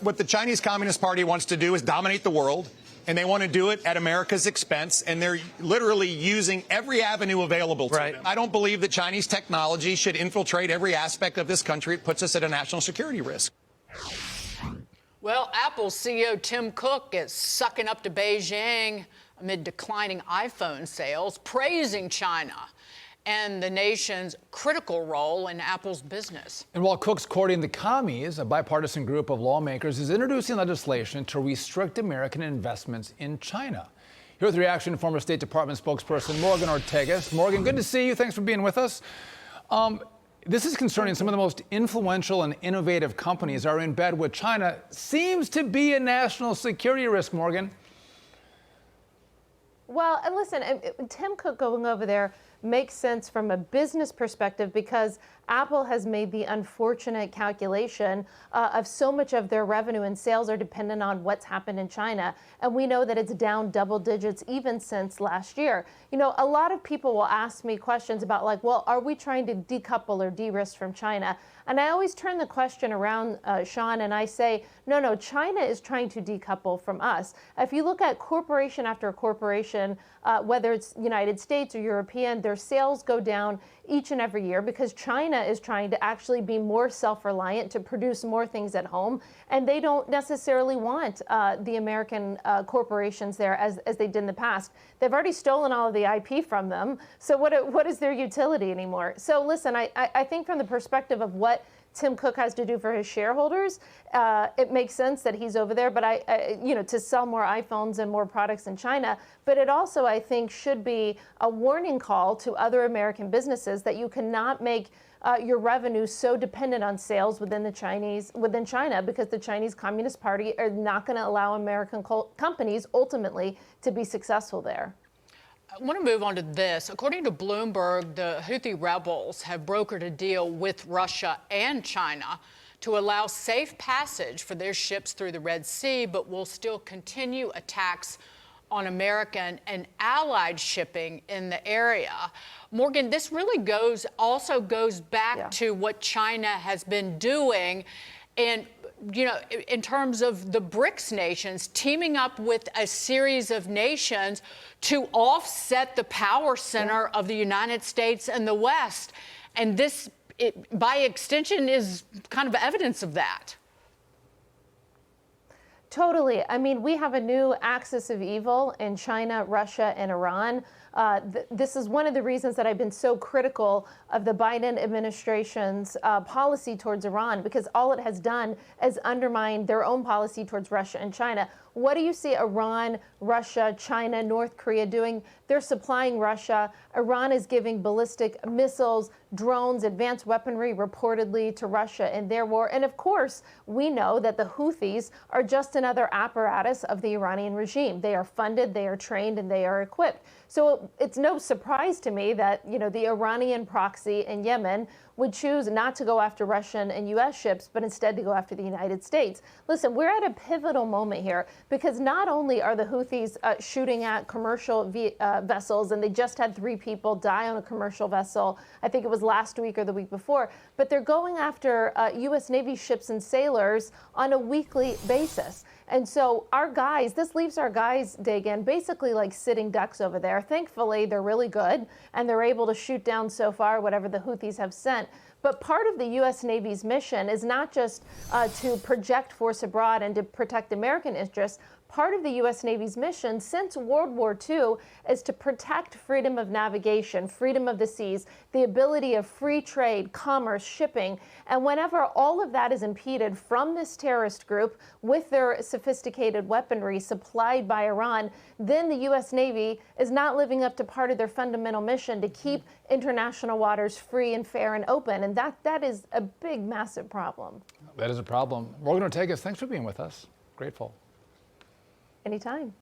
What the Chinese Communist Party wants to do is dominate the world, and they want to do it at America's expense, and they're literally using every avenue available to them. I don't believe that Chinese technology should infiltrate every aspect of this country. It puts us at a national security risk. Well, Apple CEO Tim Cook is sucking up to Beijing amid declining iPhone sales, praising China and the nation's critical role in Apple's business. And while Cook's courting the commies, a bipartisan group of lawmakers is introducing legislation to restrict American investments in China. Here's the reaction from former State Department spokesperson Morgan Ortagus. Morgan, good to see you. Thanks for being with us. This is concerning some of the most influential and innovative companies are in bed with China. Seems to be a national security risk, Morgan. Well, and listen, Tim Cook going over there makes sense from a business perspective because Apple has made the unfortunate calculation of so much of their revenue and sales are dependent on what's happened in China. And we know that it's down double digits even since last year. You know, a lot of people will ask me questions about like, well, are we trying to decouple or de-risk from China? And I always turn the question around, Sean, and I say, no, China is trying to decouple from us. If you look at corporation after corporation, whether it's United States or European, their sales go down each and every year because China is trying to actually be more self-reliant to produce more things at home. And they don't necessarily want the American corporations there as they did in the past. They've already stolen all of the IP from them. So what is their utility anymore? So listen, I think from the perspective of what Tim Cook has to do for his shareholders, it makes sense that he's over there, but to sell more iPhones and more products in China. But it also, I think, should be a warning call to other American businesses that you cannot make your revenue so dependent on sales within China, because the Chinese Communist Party are not going to allow American companies ultimately to be successful there. I want to move on to this. According to Bloomberg, the Houthi rebels have brokered a deal with Russia and China to allow safe passage for their ships through the Red Sea, but will still continue attacks on American and allied shipping in the area. Morgan, this really also goes back to what China has been doing. And, you know, in terms of the BRICS nations teaming up with a series of nations to offset the power center of the United States and the West. And this, by extension, is kind of evidence of that. Totally. I mean, we have a new axis of evil in China, Russia, and Iran. This is one of the reasons that I've been so critical of the Biden administration's policy towards Iran, because all it has done is undermine their own policy towards Russia and China. What do you see Iran, Russia, China, North Korea doing? They're supplying Russia. Iran is giving ballistic missiles, drones, advanced weaponry reportedly to Russia in their war. And of course, we know that the Houthis are just another apparatus of the Iranian regime. They are funded, they are trained, and they are equipped. So it's no surprise to me that, you know, the Iranian proxy in Yemen would choose not to go after Russian and U.S. ships, but instead to go after the United States. Listen, we're at a pivotal moment here because not only are the Houthis shooting at commercial vessels, and they just had 3 people die on a commercial vessel, I think it was last week or the week before, but they're going after U.S. Navy ships and sailors on a weekly basis. And so our guys, this leaves our guys, Dagan, basically like sitting ducks over there. Thankfully, they're really good, and they're able to shoot down so far whatever the Houthis have sent. But part of the U.S. Navy's mission is not just to project force abroad and to protect American interests. Part of the U.S. Navy's mission since World War II is to protect freedom of navigation, freedom of the seas, the ability of free trade, commerce, shipping. And whenever all of that is impeded from this terrorist group with their sophisticated weaponry supplied by Iran, then the U.S. Navy is not living up to part of their fundamental mission to keep international waters free and fair and open. And that is a big, massive problem. That is a problem. Morgan Ortagus, thanks for being with us. Grateful. Anytime.